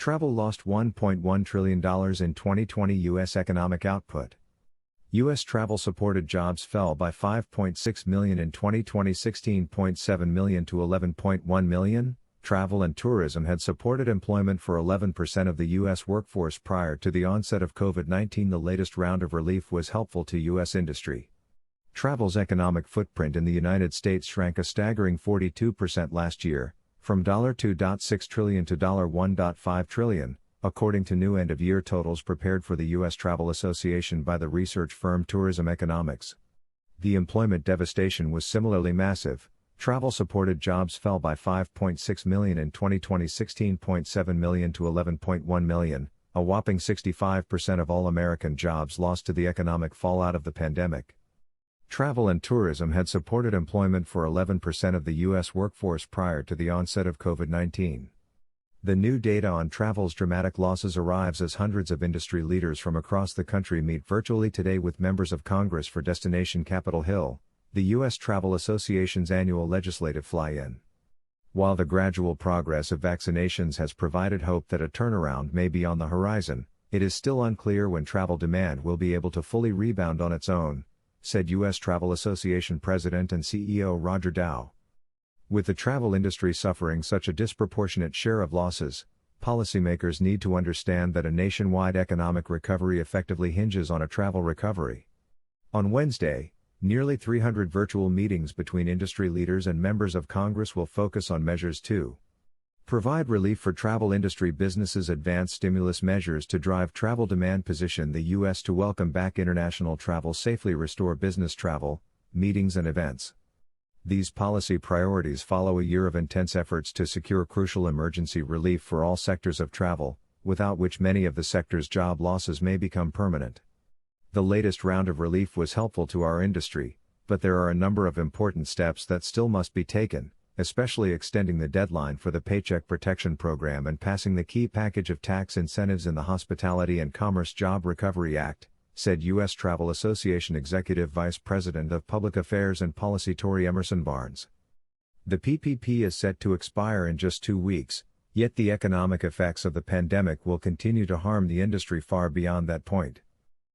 Travel lost $1.1 trillion in 2020 U.S. economic output. U.S. travel-supported jobs fell by 5.6 million in 2020, 16.7 million to 11.1 million. Travel and tourism had supported employment for 11% of the U.S. workforce prior to the onset of COVID-19. The latest round of relief was helpful to U.S. industry. Travel's economic footprint in the United States shrank a staggering 42% last year, from $2.6 trillion to $1.5 trillion, according to new end-of-year totals prepared for the U.S. Travel Association by the research firm Tourism Economics. The employment devastation was similarly massive. Travel-supported jobs fell by 5.6 million in 2020, 16.7 million to 11.1 million, a whopping 65% of all American jobs lost to the economic fallout of the pandemic. Travel and tourism had supported employment for 11% of the U.S. workforce prior to the onset of COVID-19. The new data on travel's dramatic losses arrives as hundreds of industry leaders from across the country meet virtually today with members of Congress for Destination Capitol Hill, the U.S. Travel Association's annual legislative fly-in. While the gradual progress of vaccinations has provided hope that a turnaround may be on the horizon, it is still unclear when travel demand will be able to fully rebound on its own, said U.S. Travel Association President and CEO Roger Dow. With the travel industry suffering such a disproportionate share of losses, policymakers need to understand that a nationwide economic recovery effectively hinges on a travel recovery. On Wednesday, nearly 300 virtual meetings between industry leaders and members of Congress will focus on measures to provide relief for travel industry businesses, advance stimulus measures to drive travel demand, position the U.S. to welcome back international travel, safely restore business travel, meetings and events. These policy priorities follow a year of intense efforts to secure crucial emergency relief for all sectors of travel, without which many of the sector's job losses may become permanent. The latest round of relief was helpful to our industry, but there are a number of important steps that still must be taken, especially extending the deadline for the Paycheck Protection Program and passing the key package of tax incentives in the Hospitality and Commerce Job Recovery Act, said U.S. Travel Association Executive Vice President of Public Affairs and Policy Tori Emerson Barnes. The PPP is set to expire in just 2 weeks, yet the economic effects of the pandemic will continue to harm the industry far beyond that point.